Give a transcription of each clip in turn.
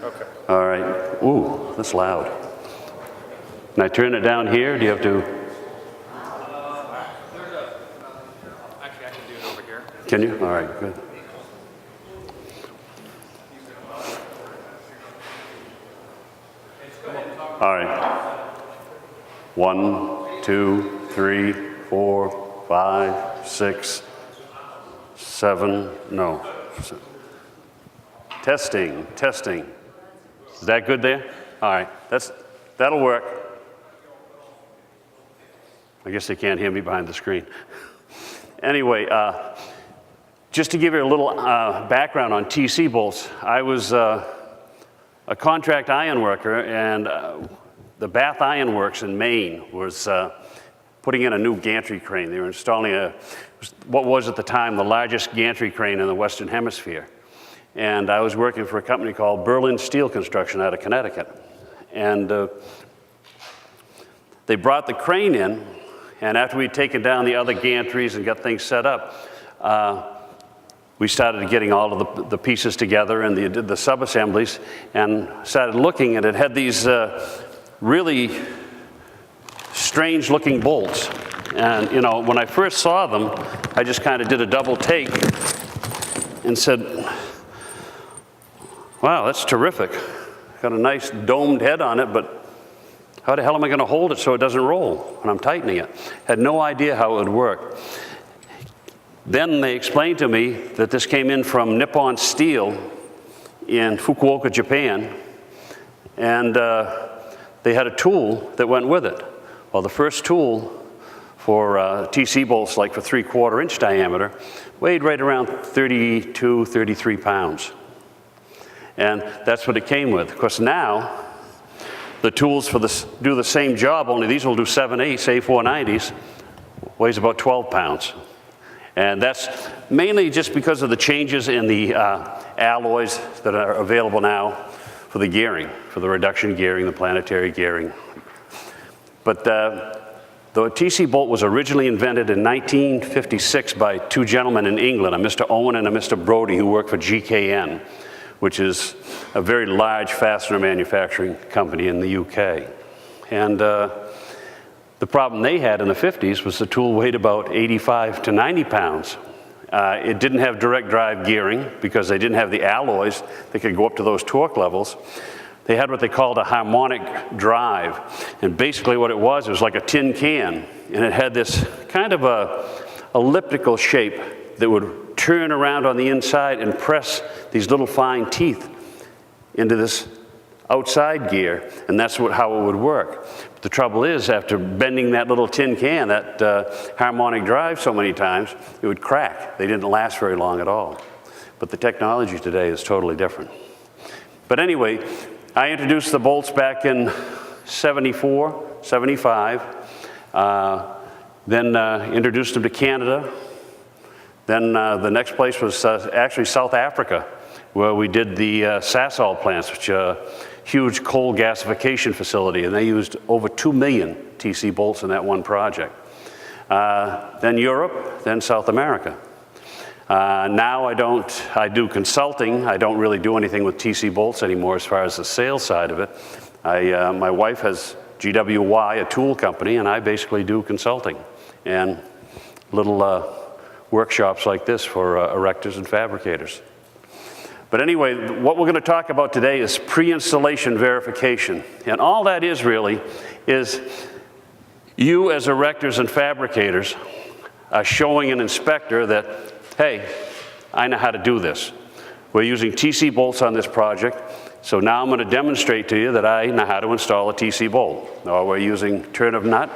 Okay. All right. Ooh, that's loud. Can I turn it down here? Do you have to? Actually, I can do it over here. Can you? All right, good. All right. 1, 2, 3, 4, 5, 6, 7. No. Testing, testing. Is that good there? All right. That'll work. I guess they can't hear me behind the screen. Anyway, just to give you a little background on TC bolts, I was a contract iron worker, and the Bath Iron Works in Maine was putting in a new gantry crane. They were installing what was at the time the largest gantry crane in the Western Hemisphere. And I was working for a company called Berlin Steel Construction out of Connecticut. And they brought the crane in, and after we'd taken down the other gantries and got things set up, we started getting all of the pieces together and did the sub-assemblies and started looking, and it had these really strange looking bolts. And you know, when I first saw them, I just kind of did a double take and said, wow, that's terrific. Got a nice domed head on it, but how the hell am I going to hold it so it doesn't roll when I'm tightening it? Had no idea how it would work. Then they explained to me that this came in from Nippon Steel in Fukuoka, Japan, and they had a tool that went with it. Well, the first tool for TC bolts, like for 3/4 inch diameter, weighed right around 32, 33 pounds. And that's what it came with. Of course, now, the tools for this do the same job, only these will do 7/8 A490s, weighs about 12 pounds. And that's mainly just because of the changes in the alloys that are available now for the gearing, for the reduction gearing, the planetary gearing. But the TC bolt was originally invented in 1956 by two gentlemen in England, a Mr. Owen and a Mr. Brody, who worked for GKN, which is a very large fastener manufacturing company in the UK. And the problem they had in the 50s was the tool weighed about 85 to 90 pounds. It didn't have direct drive gearing because they didn't have the alloys that could go up to those torque levels. They had what they called a harmonic drive. And basically what it was like a tin can. And it had this kind of a elliptical shape that would turn around on the inside and press these little fine teeth into this outside gear, and that's how it would work. But the trouble is, after bending that little tin can, that harmonic drive so many times, it would crack. They didn't last very long at all. But the technology today is totally different. But anyway, I introduced the bolts back in 74, 75, then introduced them to Canada. Then the next place was actually South Africa, where we did the Sasol plants, which are a huge coal gasification facility, and they used over 2 million TC bolts in that one project. Then Europe, then South America. Now I do consulting. I don't really do anything with TC bolts anymore as far as the sales side of it. My wife has GWY, a tool company, and I basically do consulting and little workshops like this for erectors and fabricators. But anyway, what we're going to talk about today is pre-installation verification. And all that is really is you as erectors and fabricators are showing an inspector that, hey, I know how to do this. We're using TC bolts on this project, so now I'm going to demonstrate to you that I know how to install a TC bolt. Or we're using turn of nut.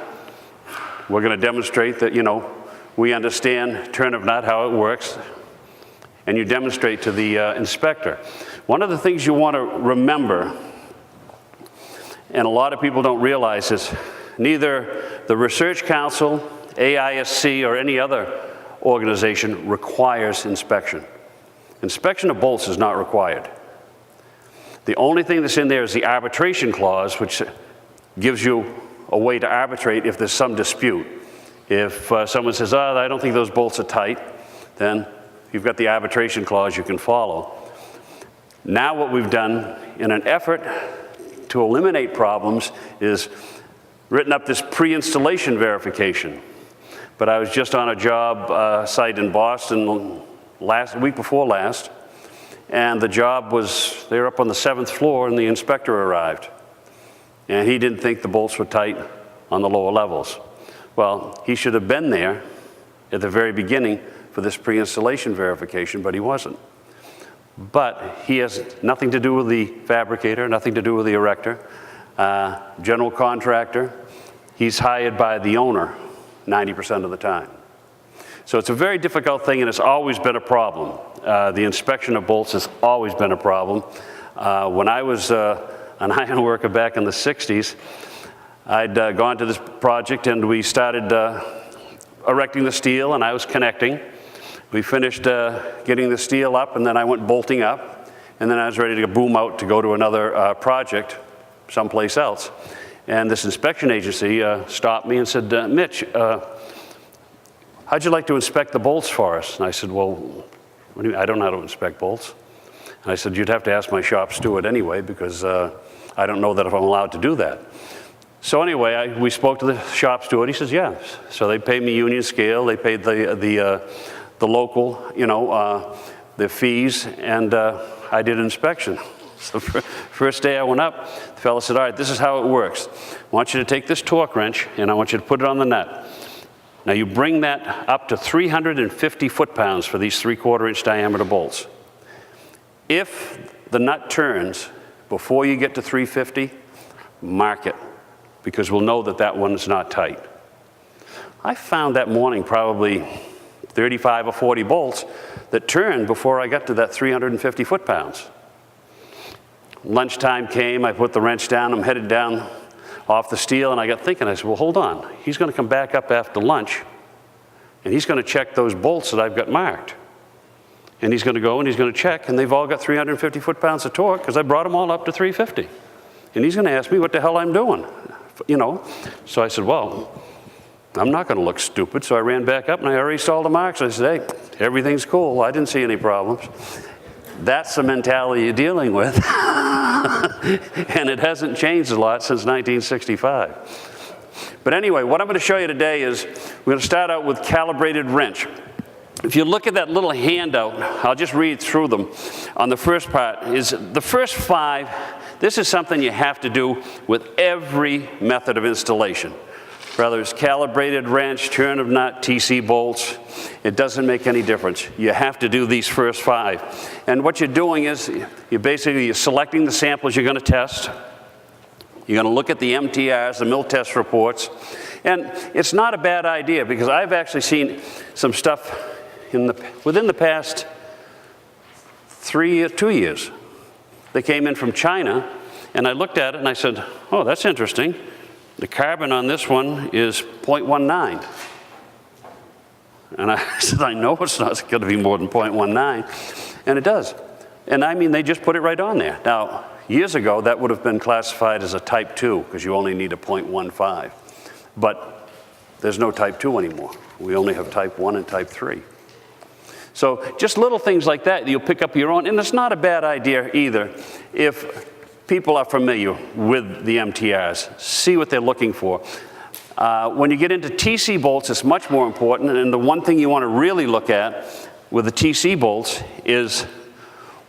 We're going to demonstrate that, you know, we understand turn of nut, how it works, and you demonstrate to the inspector. One of the things you want to remember, and a lot of people don't realize this, neither the Research Council, AISC, or any other organization requires inspection. Inspection of bolts is not required. The only thing that's in there is the arbitration clause, which gives you a way to arbitrate if there's some dispute. If someone says, oh, I don't think those bolts are tight, then you've got the arbitration clause you can follow. Now what we've done in an effort to eliminate problems, is written up this pre-installation verification. But I was just on a job site in Boston week before last, and the job was, they were up on the 7th floor and the inspector arrived. And he didn't think the bolts were tight on the lower levels. Well, he should have been there at the very beginning for this pre-installation verification, but he wasn't. But he has nothing to do with the fabricator, nothing to do with the erector, general contractor. He's hired by the owner 90% of the time. So it's a very difficult thing, and it's always been a problem. The inspection of bolts has always been a problem. When I was an iron worker back in the 60s, I'd gone to this project and we started erecting the steel, and I was connecting. We finished getting the steel up, and then I went bolting up, and then I was ready to boom out to go to another project someplace else. And this inspection agency stopped me and said, Mitch, how'd you like to inspect the bolts for us? And I said, well, what do you mean? I don't know how to inspect bolts. And I said, you'd have to ask my shop steward anyway, because I don't know that if I'm allowed to do that. So anyway, we spoke to the shop steward. He says, yeah. So they paid me union scale. They paid the local, you know, the fees, and I did an inspection. So first day I went up, the fellow said, all right, this is how it works. I want you to take this torque wrench, and I want you to put it on the nut. Now you bring that up to 350 foot-pounds for these 3/4 inch diameter bolts. If the nut turns before you get to 350, mark it, because we'll know that that one is not tight. I found that morning probably 35 or 40 bolts that turned before I got to that 350 foot-pounds. Lunchtime came, I put the wrench down, I'm headed down off the steel, and I got thinking, I said, well, hold on. He's going to come back up after lunch, and he's going to check those bolts that I've got marked. And he's going to go and he's going to check, and they've all got 350 foot-pounds of torque, because I brought them all up to 350. And he's going to ask me what the hell I'm doing, you know. So I said, well, I'm not going to look stupid. So I ran back up, and I already saw the marks. I said, hey, everything's cool. I didn't see any problems. That's the mentality you're dealing with. And it hasn't changed a lot since 1965. But anyway, what I'm going to show you today is we're going to start out with calibrated wrench. If you look at that little handout, I'll just read through them. On the first part is the first 5. This is something you have to do with every method of installation. Whether it's calibrated wrench, turn of nut, TC bolts, it doesn't make any difference. You have to do these first 5. And what you're doing is you're selecting the samples you're going to test. You're going to look at the MTRs, the mill test reports. And it's not a bad idea, because I've actually seen some stuff within the past 2 years. They came in from China, and I looked at it and I said, oh, that's interesting. The carbon on this one is 0.19. And I said, I know it's not going to be more than 0.19. And it does. And I mean, they just put it right on there. Now, years ago, that would have been classified as a type 2, because you only need a 0.15. But there's no type 2 anymore. We only have type 1 and type 3. So just little things like that, you'll pick up your own. And it's not a bad idea either if people are familiar with the MTRs, see what they're looking for. When you get into TC bolts, it's much more important, and the one thing you want to really look at with the TC bolts is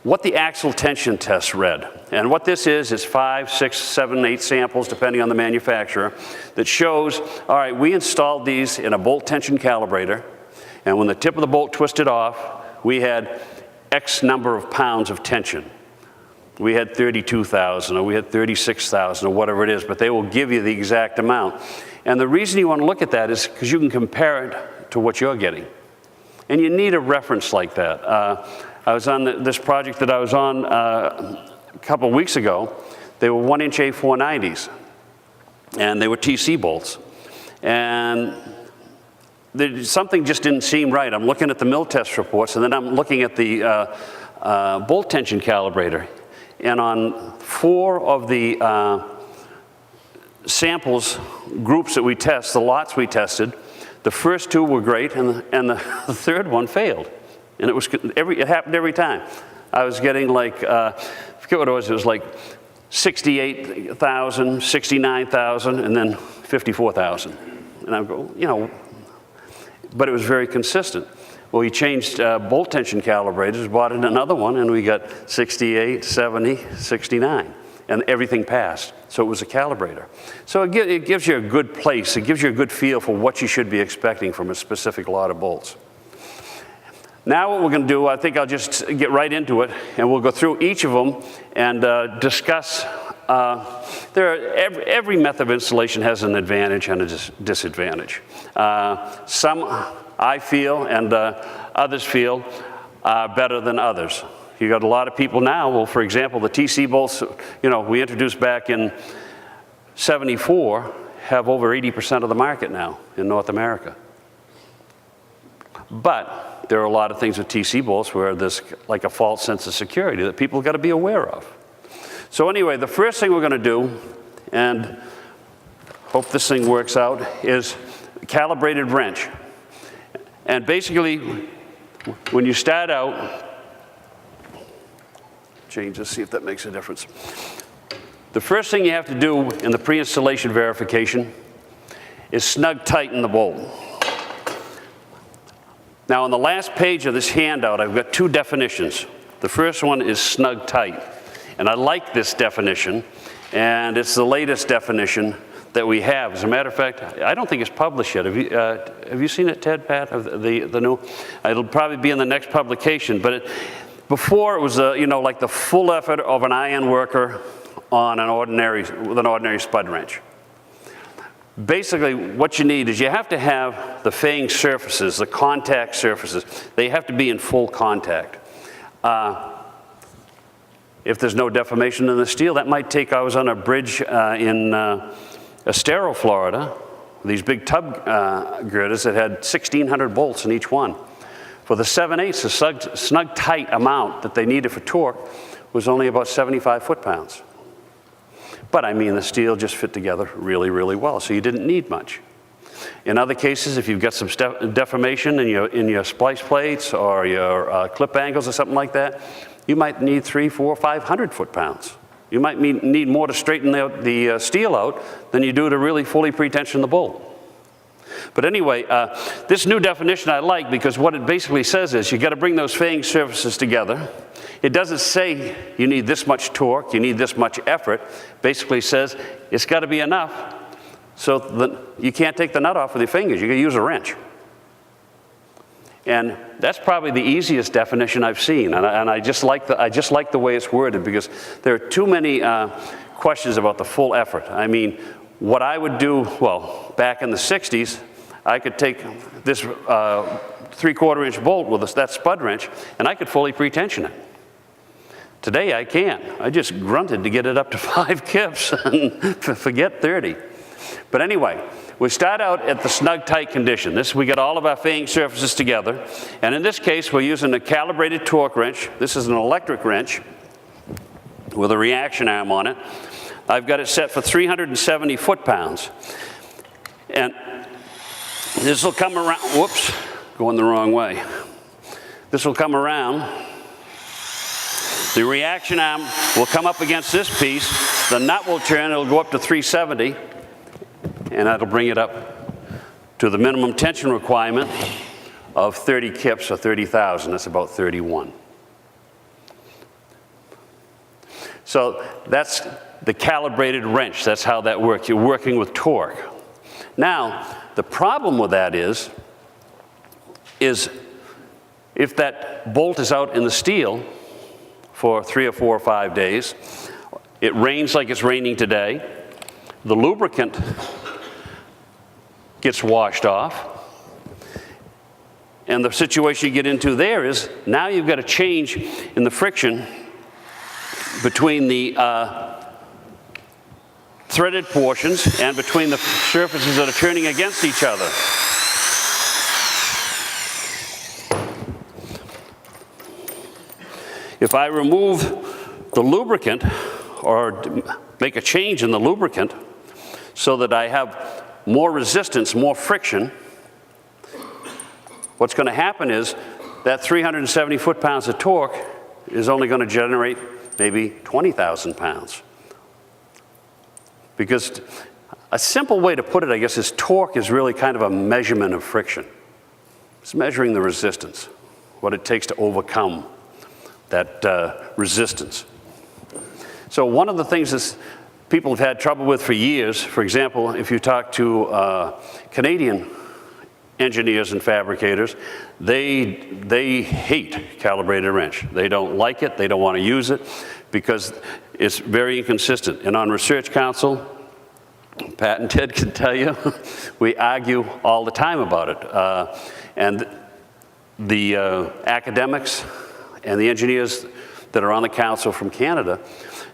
what the axle tension test read. And what this is 5, 6, 7, 8 samples, depending on the manufacturer, that shows, all right, we installed these in a bolt tension calibrator, and when the tip of the bolt twisted off, we had X number of pounds of tension. We had 32,000, or we had 36,000, or whatever it is, but they will give you the exact amount. And the reason you want to look at that is because you can compare it to what you're getting. And you need a reference like that. I was on this project that I was on a couple weeks ago. They were 1-inch A490s, and they were TC bolts. And something just didn't seem right. I'm looking at the mill test reports, and then I'm looking at the bolt tension calibrator. And on 4 of the samples, groups that we test, the lots we tested, the first 2 were great, and the third one failed. And it happened every time. I was getting like forget what it was like 68,000, 69,000, and then 54,000. And I go, you know, but it was very consistent. Well, we changed bolt tension calibrators, bought in another one, and we got 68, 70, 69, and everything passed. So it was a calibrator. So it gives you a good place. It gives you a good feel for what you should be expecting from a specific lot of bolts. Now what we're going to do, I think I'll just get right into it, and we'll go through each of them and discuss. Every method of installation has an advantage and a disadvantage. Some I feel and others feel are better than others. You got a lot of people now, well, for example, the TC bolts, you know, we introduced back in '74, have over 80% of the market now in North America. But there are a lot of things with TC bolts where there's like a false sense of security that people got to be aware of. So anyway, the first thing we're going to do, and hope this thing works out, is calibrated wrench. And basically, when you start out, change this, see if that makes a difference. The first thing you have to do in the pre-installation verification is snug tighten the bolt. Now on the last page of this handout, I've got two definitions. The first one is snug tight. And I like this definition, and it's the latest definition that we have. As a matter of fact, I don't think it's published yet. Have you seen it, Ted, Pat, of the new? It'll probably be in the next publication. But before it was, you know, like the full effort of an iron worker on with an ordinary spud wrench. Basically, what you need is you have to have the fang surfaces, the contact surfaces. They have to be in full contact. If there's no deformation in the steel, that might take. I was on a bridge in Estero, Florida, these big tub girders that had 1,600 bolts in each one. For the 7/8, the snug tight amount that they needed for torque was only about 75 foot-pounds. But I mean, the steel just fit together really, really well, so you didn't need much. In other cases, if you've got some deformation in your splice plates or your clip angles or something like that, you might need 300, 400, 500 foot-pounds. You might need more to straighten the steel out than you do to really fully pre-tension the bolt. But anyway, this new definition I like because what it basically says is you got to bring those fang surfaces together. It doesn't say you need this much torque, you need this much effort. Basically says it's got to be enough so that you can't take the nut off with your fingers. You got to use a wrench. And that's probably the easiest definition I've seen. And I just like the way it's worded because there are too many questions about the full effort. I mean, what I would do, well, back in the 60s, I could take this 3/4 inch bolt with that spud wrench and I could fully pre-tension it. Today I can't. I just grunted to get it up to 5 kips and forget 30. But anyway, we start out at the snug tight condition. We got all of our fang surfaces together. And in this case, we're using a calibrated torque wrench. This is an electric wrench with a reaction arm on it. I've got it set for 370 foot-pounds. And this will come around, whoops, going the wrong way. This will come around. The reaction arm will come up against this piece. The nut will turn, it'll go up to 370, and that'll bring it up to the minimum tension requirement of 30 kips or 30,000. That's about 31. So that's the calibrated wrench. That's how that works. You're working with torque. Now, the problem with that is if that bolt is out in the steel for 3 or 4 or 5 days, it rains like it's raining today, the lubricant gets washed off, and the situation you get into there is now you've got a change in the friction between the threaded portions and between the surfaces that are turning against each other. If I remove the lubricant or make a change in the lubricant so that I have more resistance, more friction, what's going to happen is that 370 foot-pounds of torque is only going to generate maybe 20,000 pounds. Because a simple way to put it, I guess, is torque is really kind of a measurement of friction. It's measuring the resistance, what it takes to overcome that resistance. So one of the things that people have had trouble with for years, for example, if you talk to Canadian engineers and fabricators, they hate calibrated wrench. They don't like it, they don't want to use it because it's very inconsistent. And on Research Council, Pat and Ted can tell you, we argue all the time about it. And the academics and the engineers that are on the council from Canada,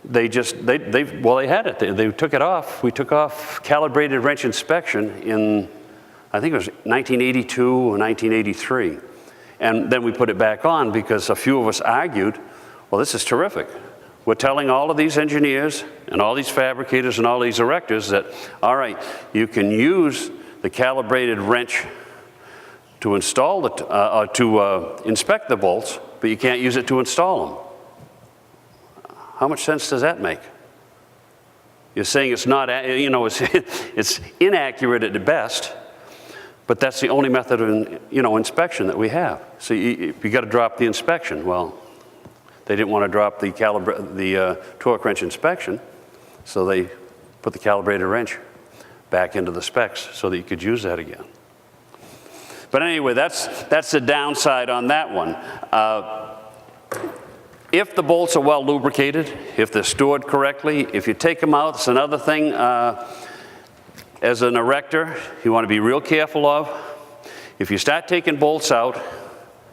they had it. They took it off. We took off calibrated wrench inspection in, I think it was 1982 or 1983. And then we put it back on because a few of us argued, well, this is terrific. We're telling all of these engineers and all these fabricators and all these erectors that, all right, you can use the calibrated wrench to install to inspect the bolts, but you can't use it to install them. How much sense does that make? You're saying it's not, it's inaccurate at the best, but that's the only method of, inspection that we have. So you got to drop the inspection. Well, they didn't want to drop the torque wrench inspection, so they put the calibrated wrench back into the specs so that you could use that again. But anyway, that's the downside on that one. If the bolts are well lubricated, if they're stored correctly, if you take them out, it's another thing as an erector you want to be real careful of. If you start taking bolts out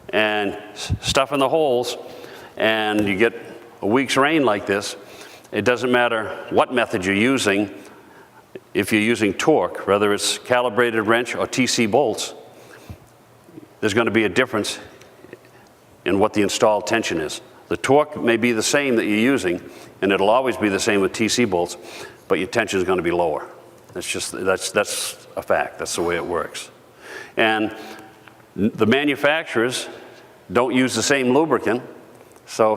and stuffing the holes and you get a week's rain like this, it doesn't matter what method you're using. If you're using torque, whether it's calibrated wrench or TC bolts, there's going to be a difference in what the installed tension is. The torque may be the same that you're using, and it'll always be the same with TC bolts, but your tension is going to be lower. That's a fact. That's the way it works. And the manufacturers don't use the same lubricant, so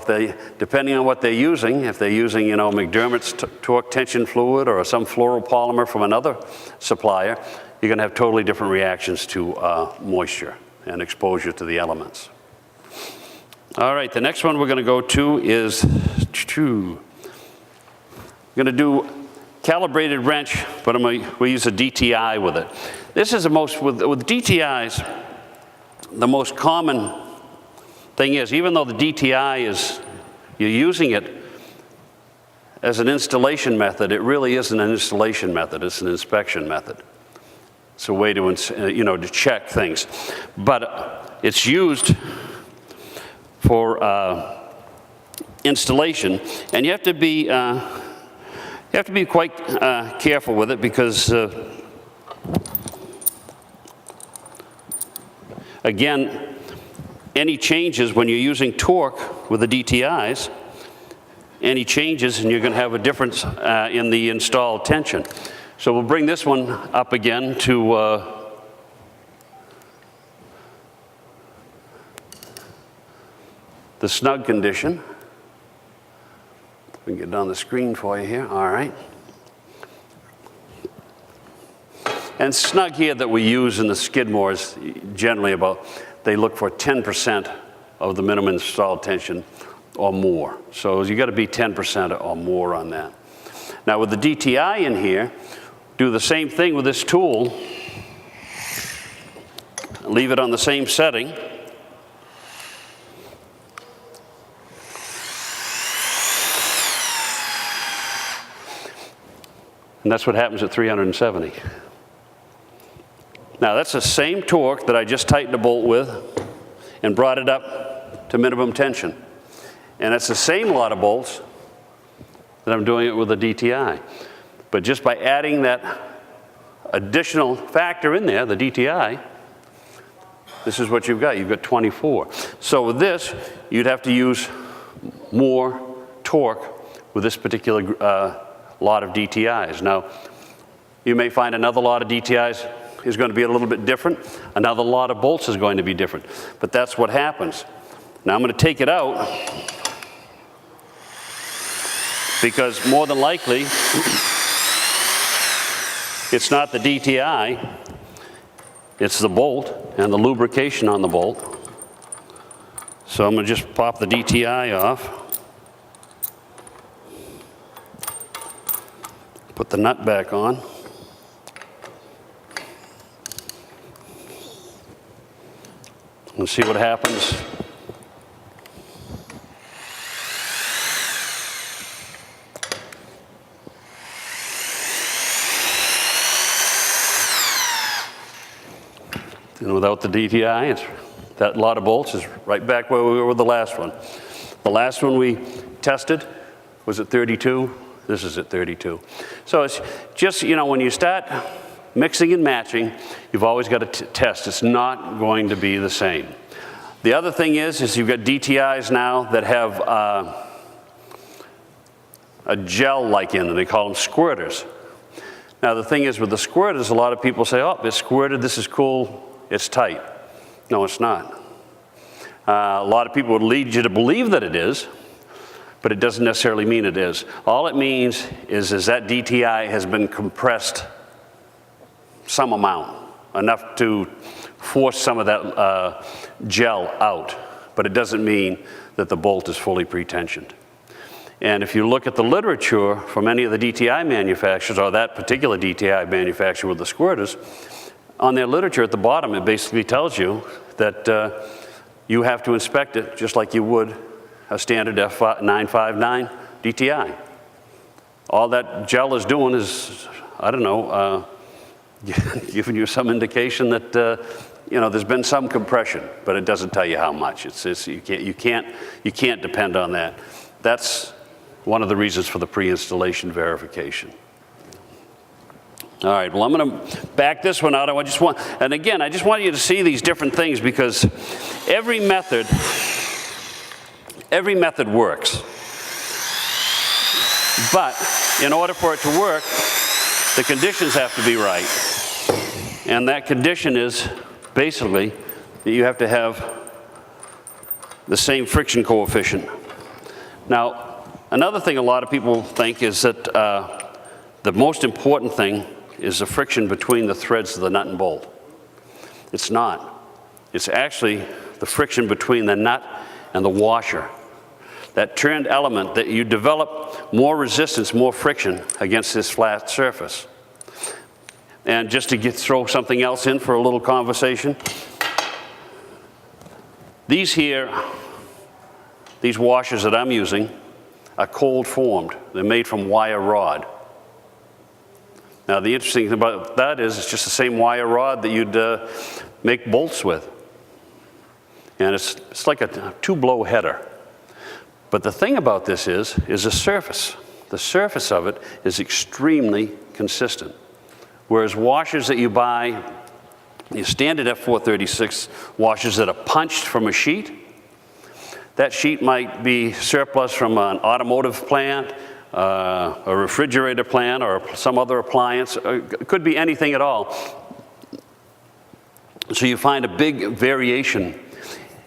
depending on what they're using, if they're using, McDermott's torque tension fluid or some fluoropolymer from another supplier, you're going to have totally different reactions to moisture and exposure to the elements. All right, the next one we're going to go to is, we're going to do calibrated wrench, but we use a DTI with it. This is with DTIs, the most common thing is, even though the DTI you're using it as an installation method, it really isn't an installation method, it's an inspection method. It's a way to, to check things. But it's used for installation, and you have to be quite careful with it because, again, any changes when you're using torque with the DTIs, any changes and you're going to have a difference in the installed tension. So we'll bring this one up again to the snug condition. We can get it on the screen for you here. All right. And snug here that we use in the Skidmores, generally they look for 10% of the minimum installed tension or more. So you got to be 10% or more on that. Now with the DTI in here, do the same thing with this tool. Leave it on the same setting. And that's what happens at 370. Now that's the same torque that I just tightened a bolt with and brought it up to minimum tension. And it's the same lot of bolts that I'm doing it with a DTI. But just by adding that additional factor in there, the DTI, this is what you've got. You've got 24. So with this, you'd have to use more torque with this particular lot of DTIs. Now, you may find another lot of DTIs is going to be a little bit different. Another lot of bolts is going to be different. But that's what happens. Now I'm going to take it out. because more than likely, it's not the DTI, it's the bolt and the lubrication on the bolt. So I'm going to just pop the DTI off. Put the nut back on. And see what happens. And without the DTI, that lot of bolts is right back where we were with the last one. The last one we tested was at 32. This is at 32. So it's just, you know, when you start mixing and matching, you've always got to test. It's not going to be the same. The other thing is you've got DTIs now that have a gel-like in them. They call them squirters. Now the thing is with the squirters, a lot of people say, oh, it's squirted, this is cool, it's tight. No, it's not. A lot of people would lead you to believe that it is, but it doesn't necessarily mean it is. All it means is that DTI has been compressed some amount, enough to force some of that gel out, but it doesn't mean that the bolt is fully pre-tensioned. And if you look at the literature from any of the DTI manufacturers, or that particular DTI manufacturer with the squirters, on their literature at the bottom, it basically tells you that you have to inspect it just like you would a standard F959 DTI. All that gel is doing is, I don't know, giving you some indication that you know, there's been some compression, but it doesn't tell you how much. You can't depend on that. That's one of the reasons for the pre-installation verification. All right, well, I'm going to back this one out. I just want you to see these different things because every method works. But in order for it to work, the conditions have to be right. And that condition is basically that you have to have the same friction coefficient. Now, another thing a lot of people think is that the most important thing is the friction between the threads of the nut and bolt. It's not. It's actually the friction between the nut and the washer. That turned element that you develop more resistance, more friction against this flat surface. And just to throw something else in for a little conversation, these washers that I'm using are cold formed. They're made from wire rod. Now the interesting thing about that is it's just the same wire rod that you'd make bolts with. And it's like a two-blow header. But the thing about this is the surface. The surface of it is extremely consistent. Whereas washers that you buy, your standard F436 washers that are punched from a sheet, that sheet might be surplus from an automotive plant, a refrigerator plant, or some other appliance. It could be anything at all. So you find a big variation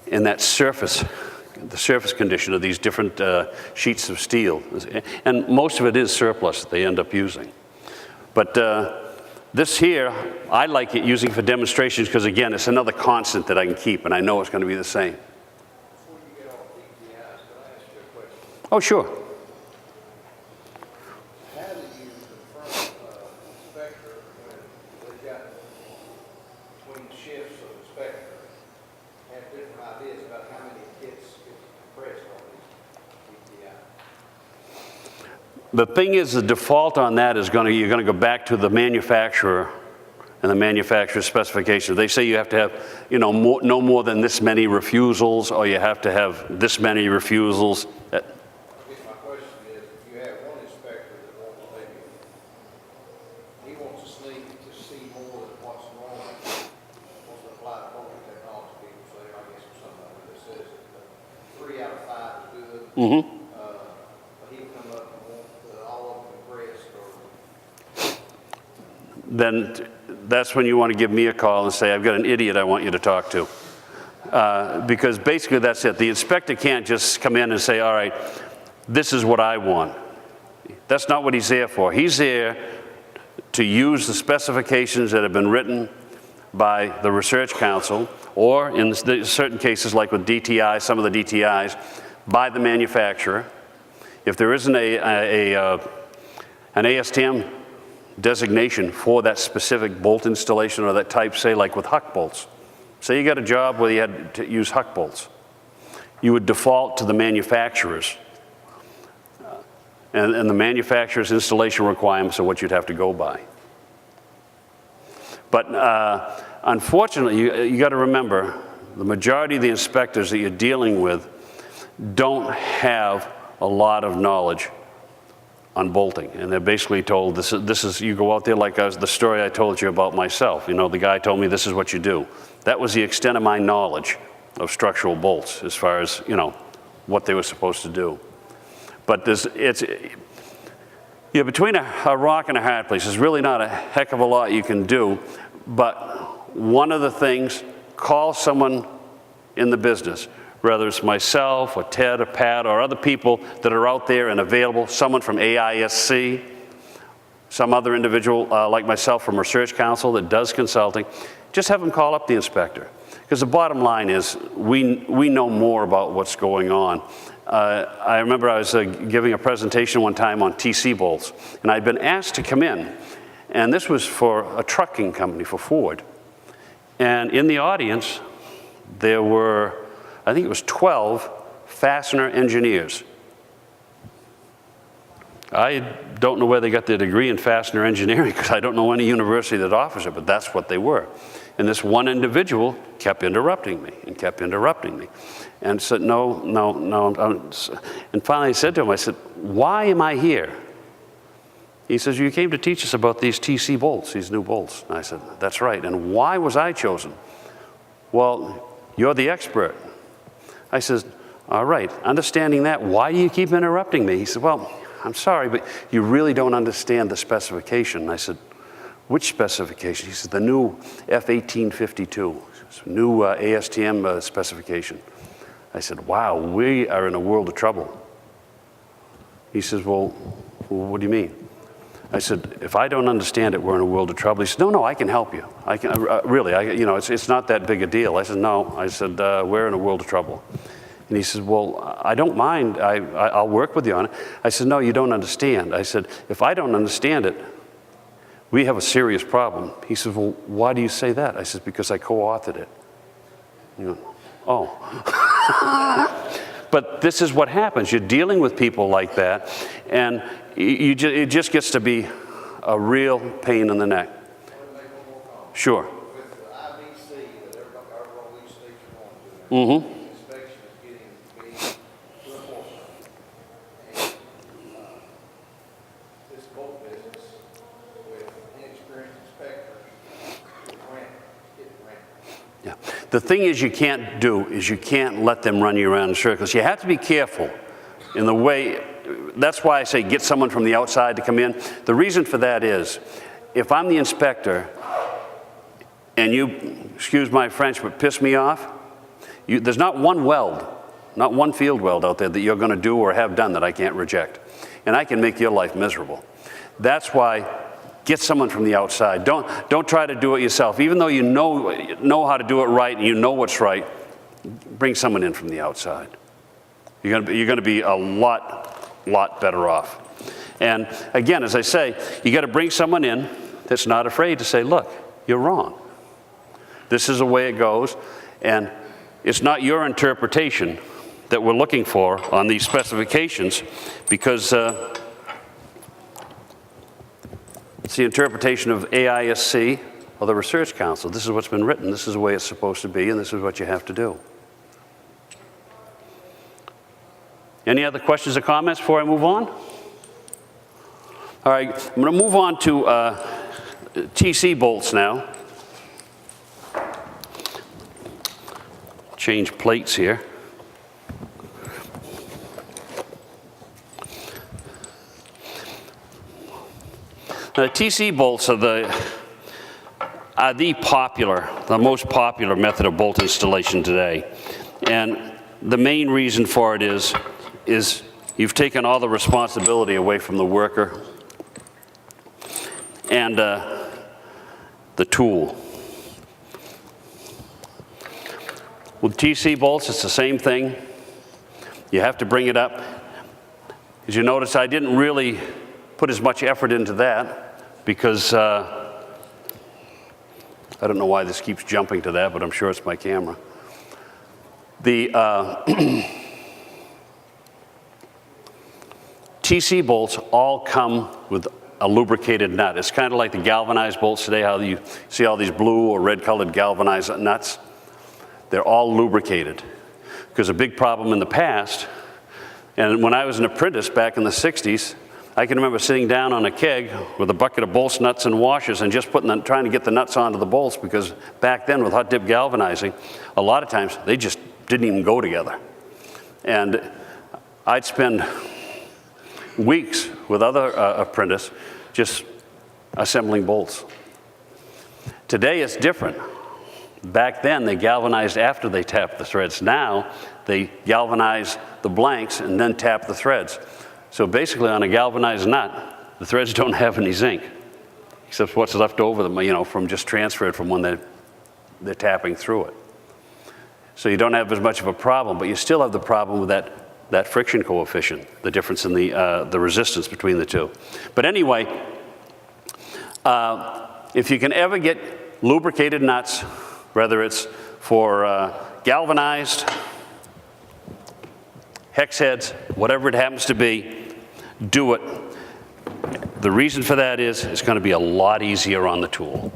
in that surface, the surface condition of these different sheets of steel. And most of it is surplus that they end up using. But this here, I like it using for demonstrations because, again, it's another constant that I can keep, and I know it's going to be the same. Before you get off DTIs, can I ask you a question? Oh, sure. How do you confront inspector when they've got between shifts of inspector have different ideas about how many kits get compressed on these DTI? The thing is, the default on that is you're going to go back to the manufacturer and the manufacturer's specifications. They say you have to have, you know, no more than this many refusals, or you have to have this many refusals. I guess my question is, if you have one inspector that wants maybe, he wants to see more than what's normal, wants to apply to motor technology, people say, I guess, or somebody that says 3 out of 5 is good. Mm-hmm. But he'll come up and want all of them compressed or. Then that's when you want to give me a call and say, I've got an idiot I want you to talk to. Because basically that's it. The inspector can't just come in and say, all right, this is what I want. That's not what he's there for. He's there to use the specifications that have been written by the Research Council, or in certain cases, like with DTI, some of the DTIs, by the manufacturer. If there isn't an ASTM designation for that specific bolt installation or that type, say like with Huck bolts. Say you got a job where you had to use Huck bolts. You would default to the manufacturers. And the manufacturer's installation requirements are what you'd have to go by. But unfortunately, you got to remember, the majority of the inspectors that you're dealing with don't have a lot of knowledge on bolting. And they're basically told, this is you go out there like the story I told you about myself. You know, the guy told me this is what you do. That was the extent of my knowledge of structural bolts as far as, you know, what they were supposed to do. But between a rock and a hard place, there's really not a heck of a lot you can do. But one of the things, call someone in the business, whether it's myself or Ted or Pat or other people that are out there and available, someone from AISC, some other individual like myself from Research Council that does consulting, just have them call up the inspector. Because the bottom line is we know more about what's going on. I remember I was giving a presentation one time on TC bolts, and I'd been asked to come in, and this was for a trucking company, for Ford. And in the audience, there were, I think it was 12 fastener engineers. I don't know where they got their degree in fastener engineering, because I don't know any university that offers it, but that's what they were. And this one individual kept interrupting me and kept interrupting me. And said, no. And finally I said to him, I said, why am I here? He says, you came to teach us about these TC bolts, these new bolts. And I said, that's right. And why was I chosen? Well, you're the expert. I said, all right, understanding that, why do you keep interrupting me? He said, well, I'm sorry, but you really don't understand the specification. And I said, which specification? He said, the new F1852, new ASTM specification. I said, wow, we are in a world of trouble. He says, well, what do you mean? I said, if I don't understand it, we're in a world of trouble. He said, no, I can help you. I can, really, it's not that big a deal. I said, no. I said, we're in a world of trouble. And he says, well, I don't mind. I'll work with you on it. I said, no, you don't understand. I said, if I don't understand it, we have a serious problem. He says, well, why do you say that? I said, because I co-authored it. You know, oh. But this is what happens. You're dealing with people like that, and it just gets to be a real pain in the neck. Sure. With the IBC that everyone these states are going to, inspection is getting to a point. And this boat business with inexperienced inspectors, get rampant. Yeah. The thing is you can't do is you can't let them run you around in circles. You have to be careful in the way, that's why I say get someone from the outside to come in. The reason for that is, if I'm the inspector and you, excuse my French, but piss me off, there's not one weld, not one field weld out there that you're going to do or have done that I can't reject. And I can make your life miserable. That's why get someone from the outside. Don't try to do it yourself. Even though you know how to do it right and you know what's right, bring someone in from the outside. You're going to be a lot better off. And again, as I say, you got to bring someone in that's not afraid to say, look, you're wrong. This is the way it goes, and it's not your interpretation that we're looking for on these specifications, because it's the interpretation of AISC or the Research Council. This is what's been written. This is the way it's supposed to be, and this is what you have to do. Any other questions or comments before I move on? All right, I'm going to move on to TC bolts now. Change plates here. Now, TC bolts are the most popular method of bolt installation today. And the main reason for it is you've taken all the responsibility away from the worker and the tool. With TC bolts, it's the same thing. You have to bring it up. As you notice, I didn't really put as much effort into that because I don't know why this keeps jumping to that, but I'm sure it's my camera. The TC bolts all come with a lubricated nut. It's kind of like the galvanized bolts today, how you see all these blue or red colored galvanized nuts. They're all lubricated. Because a big problem in the past, and when I was an apprentice back in the 60s, I can remember sitting down on a keg with a bucket of bolts, nuts, and washers and just trying to get the nuts onto the bolts, because back then with hot dip galvanizing, a lot of times they just didn't even go together. And I'd spend weeks with other apprentices just assembling bolts. Today it's different. Back then they galvanized after they tapped the threads. Now they galvanize the blanks and then tap the threads. So basically on a galvanized nut, the threads don't have any zinc, except what's left over them, you know, from just transferred from when they're tapping through it. So you don't have as much of a problem, but you still have the problem with that friction coefficient, the difference in the resistance between the two. But anyway, if you can ever get lubricated nuts, whether it's for galvanized, hex heads, whatever it happens to be, do it. The reason for that is it's going to be a lot easier on the tool.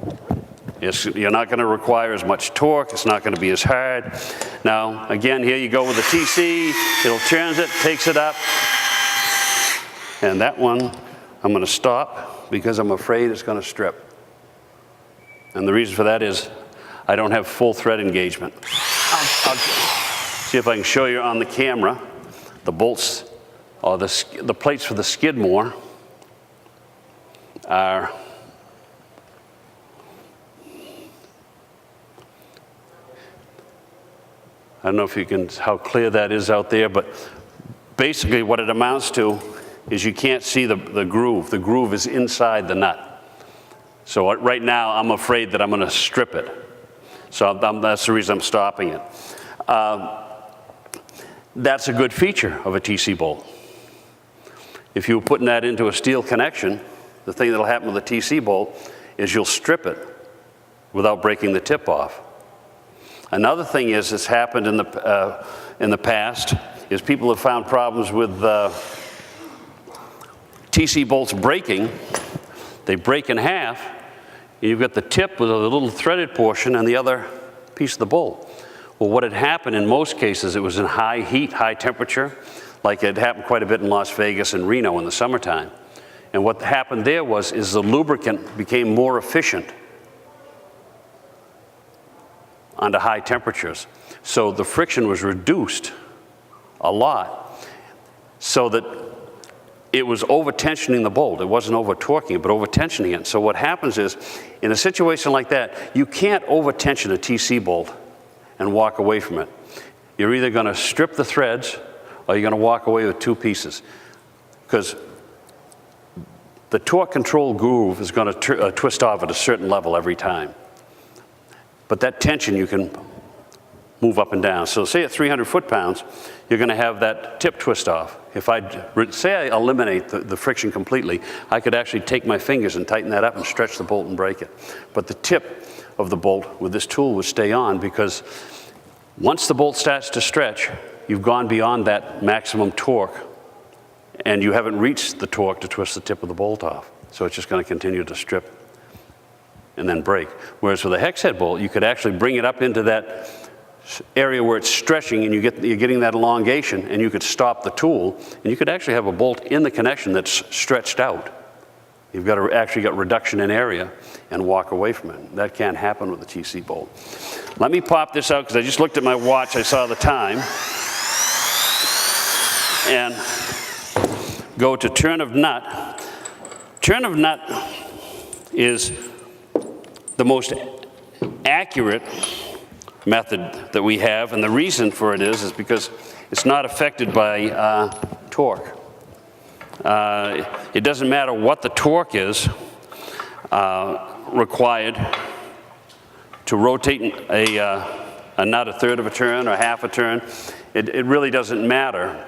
You're not going to require as much torque. It's not going to be as hard. Now, again, here you go with the TC. It'll turns it, takes it up. And that one, I'm going to stop because I'm afraid it's going to strip. And the reason for that is I don't have full thread engagement. I'll see if I can show you on the camera. The bolts, or the plates for the Skidmore are I don't know if you can, how clear that is out there, but basically what it amounts to is you can't see the groove. The groove is inside the nut. So right now I'm afraid that I'm going to strip it. So that's the reason I'm stopping it. That's a good feature of a TC bolt. If you were putting that into a steel connection, the thing that'll happen with a TC bolt is you'll strip it without breaking the tip off. Another thing is that's happened in the past is people have found problems with TC bolts breaking. They break in half, and you've got the tip with a little threaded portion and the other piece of the bolt. Well, what had happened in most cases, it was in high heat, high temperature, like it happened quite a bit in Las Vegas and Reno in the summertime. And what happened there is the lubricant became more efficient under high temperatures. So the friction was reduced a lot so that it was over-tensioning the bolt. It wasn't over-torquing it, but over-tensioning it. So what happens is, in a situation like that, you can't over-tension a TC bolt and walk away from it. You're either going to strip the threads or you're going to walk away with two pieces. Because the torque control groove is going to twist off at a certain level every time. But that tension you can move up and down. So say at 300 foot-pounds, you're going to have that tip twist off. If say I eliminate the friction completely, I could actually take my fingers and tighten that up and stretch the bolt and break it. But the tip of the bolt with this tool would stay on, because once the bolt starts to stretch, you've gone beyond that maximum torque and you haven't reached the torque to twist the tip of the bolt off. So it's just going to continue to strip and then break. Whereas with a hex head bolt, you could actually bring it up into that area where it's stretching and you're getting that elongation, and you could stop the tool and you could actually have a bolt in the connection that's stretched out. You've actually got reduction in area and walk away from it. That can't happen with a TC bolt. Let me pop this out because I just looked at my watch, I saw the time. And go to turn of nut. Turn of nut is the most accurate method that we have, and the reason for it is because it's not affected by torque torque. It doesn't matter what the torque is required to rotate a nut a third of a turn or half a turn. It really doesn't matter.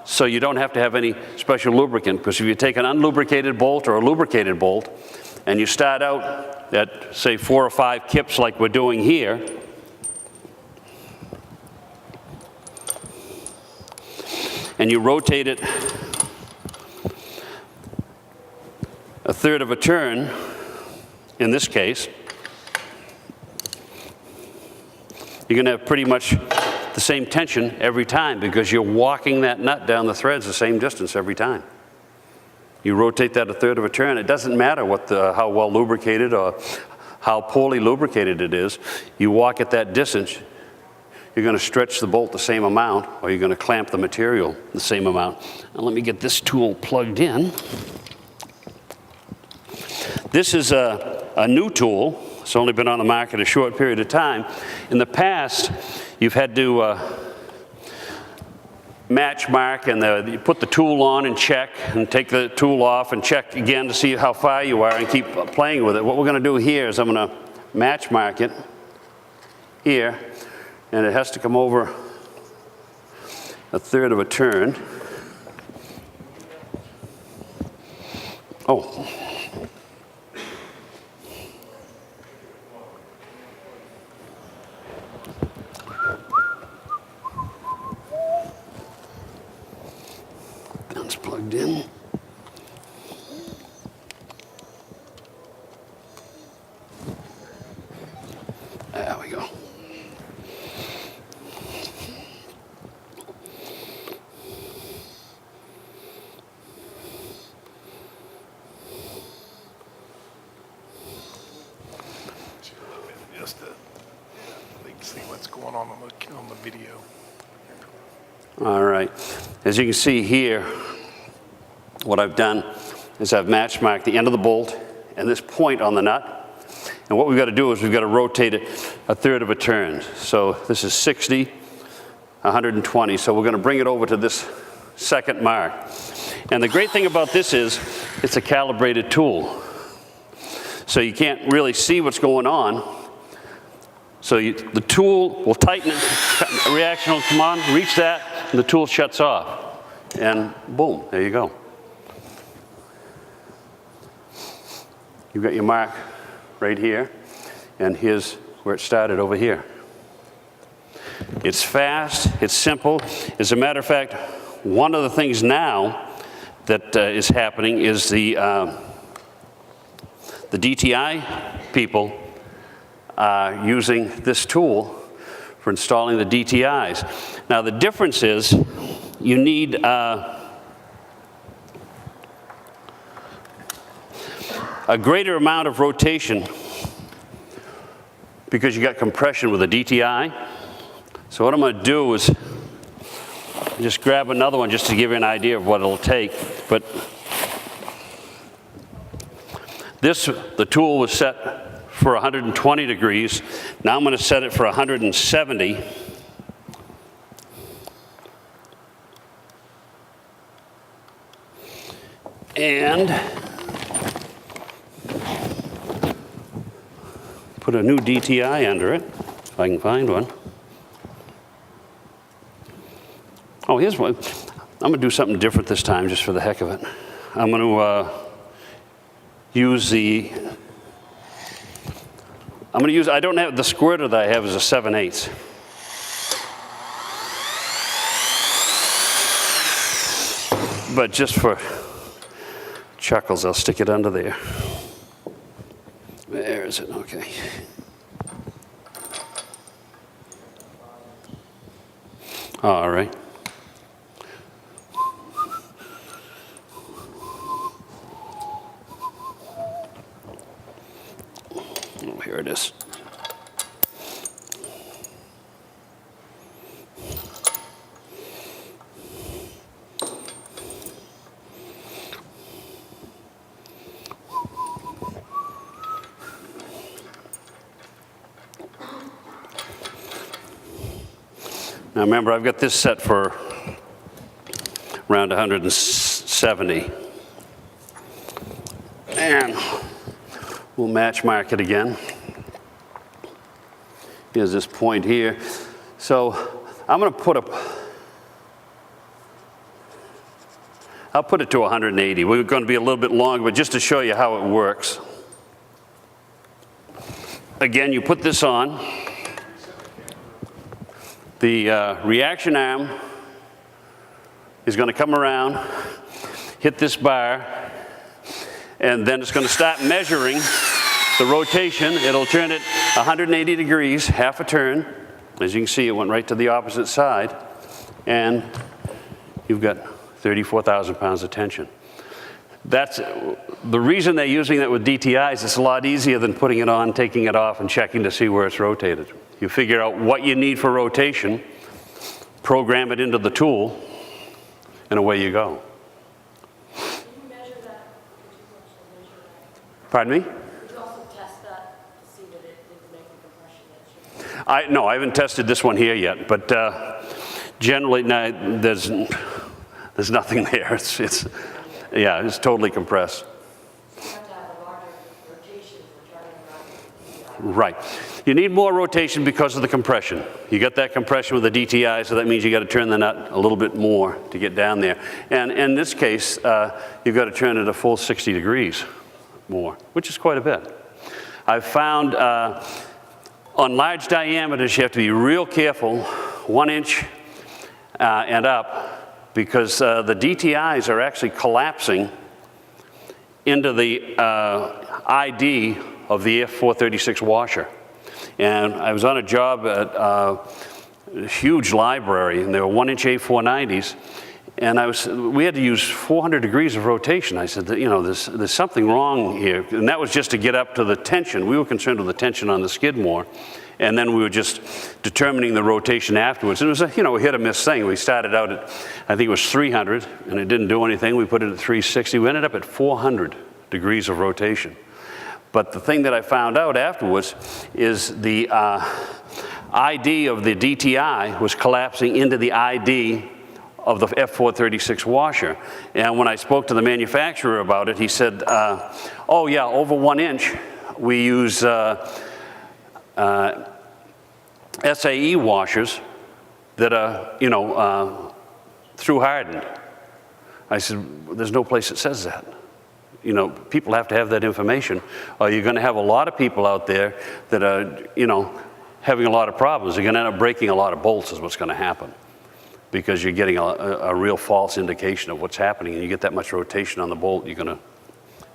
So you don't have to have any special lubricant, because if you take an unlubricated bolt or a lubricated bolt and you start out at, say, 4 or 5 kips like we're doing here, and you rotate it a third of a turn, in this case, you're going to have pretty much the same tension every time, because you're walking that nut down the threads the same distance every time. You rotate that a third of a turn. It doesn't matter how well lubricated or how poorly lubricated it is. You walk at that distance, you're going to stretch the bolt the same amount, or you're going to clamp the material the same amount. Now let me get this tool plugged in. This is a new tool. It's only been on the market a short period of time. In the past, you've had to match mark, and you put the tool on and check, and take the tool off and check again to see how far you are and keep playing with it. What we're going to do here is I'm going to match mark it here, and it has to come over a third of a turn. Oh. That's plugged in. There we go. Just to see what's going on the video. All right. As you can see here, what I've done is I've match marked the end of the bolt and this point on the nut. And what we've got to do is we've got to rotate it a third of a turn. So this is 60, 120. So we're going to bring it over to this second mark. And the great thing about this is it's a calibrated tool. So you can't really see what's going on. So the tool will tighten it, reaction will come on, reach that, and the tool shuts off. And boom, there you go. You've got your mark right here, and here's where it started over here. It's fast, it's simple. As a matter of fact, one of the things now that is happening is the DTI people are using this tool for installing the DTIs. Now the difference is you need a greater amount of rotation because you got compression with a DTI. So what I'm going to do is just grab another one just to give you an idea of what it'll take. But the tool was set for 120 degrees. Now I'm going to set it for 170. And put a new DTI under it, if I can find one. Oh, here's one. I'm going to do something different this time, just for the heck of it. I'm going to use I don't have, the squirter that I have is a 7/8. But just for chuckles, I'll stick it under there. There is it, okay. All right. Oh, here it is. Now remember, I've got this set for around 170. And we'll match mark it again. Here's this point here. So I'm going to put I'll put it to 180. We're going to be a little bit longer, but just to show you how it works. Again, you put this on. The reaction arm is going to come around, hit this bar, and then it's going to start measuring the rotation. It'll turn it 180 degrees, half a turn. As you can see, it went right to the opposite side, and you've got 34,000 pounds of tension. That's the reason they're using that with DTIs. It's a lot easier than putting it on, taking it off, and checking to see where it's rotated. You figure out what you need for rotation, program it into the tool, and away you go. Can you measure that? Could you actually measure that? Pardon me? Could you also test that to see that it didn't make the compression that should? No, I haven't tested this one here yet, but generally, no, there's nothing there. Yeah, it's totally compressed. You have to have a larger rotation for turning around. Right. You need more rotation because of the compression. You got that compression with the DTI, so that means you got to turn the nut a little bit more to get down there. And in this case, you've got to turn it a full 60 degrees more, which is quite a bit. I've found on large diameters, you have to be real careful, 1 inch and up, because the DTIs are actually collapsing into the ID of the F436 washer. And I was on a job at a huge library, and there were 1 inch A490s, and we had to use 400 degrees of rotation. I said, you know, there's something wrong here. And that was just to get up to the tension. We were concerned with the tension on the Skidmore. And then we were just determining the rotation afterwards. And it was a, a hit or miss thing. We started out at, I think it was 300, and it didn't do anything. We put it at 360. We ended up at 400 degrees of rotation. But the thing that I found out afterwards is the ID of the DTI was collapsing into the ID of the F436 washer. And when I spoke to the manufacturer about it, he said, oh yeah, over 1 inch, we use SAE washers that are, through hardened. I said, there's no place that says that. People have to have that information, or you're going to have a lot of people out there that are, having a lot of problems. They're going to end up breaking a lot of bolts is what's going to happen, because you're getting a real false indication of what's happening, and you get that much rotation on the bolt, you're going to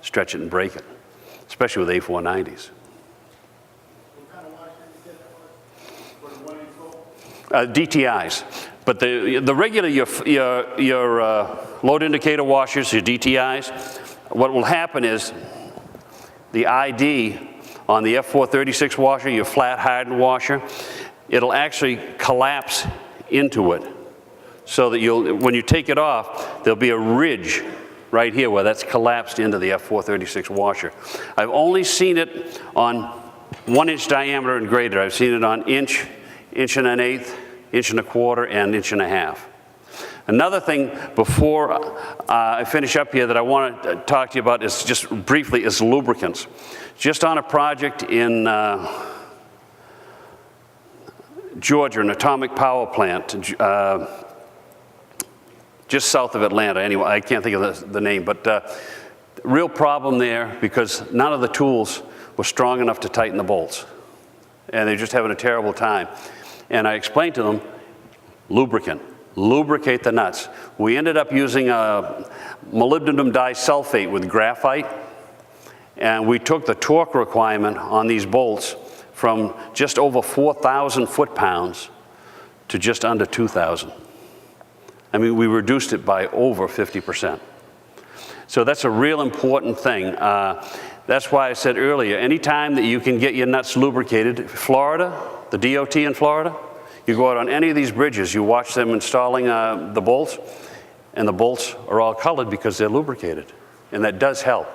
stretch it and break it, especially with A490s. DTIs, but the regular, your load indicator washers, your DTIs, what will happen is the ID on the F436 washer, your flat hardened washer, it'll actually collapse into it, so that when you take it off, there'll be a ridge right here where that's collapsed into the F436 washer. I've only seen it on 1 inch diameter and greater. I've seen it on inch and 1/8, inch and 1/4, and inch and 1/2. Another thing before I finish up here that I want to talk to you about is just briefly is lubricants. Just on a project in Georgia, an atomic power plant, just south of Atlanta. Anyway, I can't think of the name, but real problem there because none of the tools were strong enough to tighten the bolts. And they're just having a terrible time. And I explained to them, lubricate the nuts. We ended up using molybdenum disulfate with graphite, and we took the torque requirement on these bolts from just over 4,000 foot-pounds to just under 2,000. I mean, we reduced it by over 50%. So that's a real important thing. That's why I said earlier, anytime that you can get your nuts lubricated, Florida, the DOT in Florida, you go out on any of these bridges, you watch them installing the bolts, and the bolts are all colored because they're lubricated, and that does help.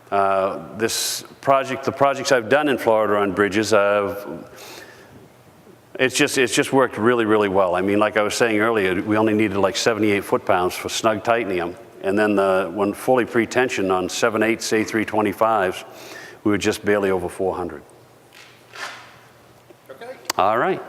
The projects I've done in Florida on bridges, It's just worked really, really well. I mean, like I was saying earlier, we only needed like 78 foot-pounds for snug tightening them. And then when fully pre-tensioned on 7/8 A325s, we were just barely over 400. Okay. All right.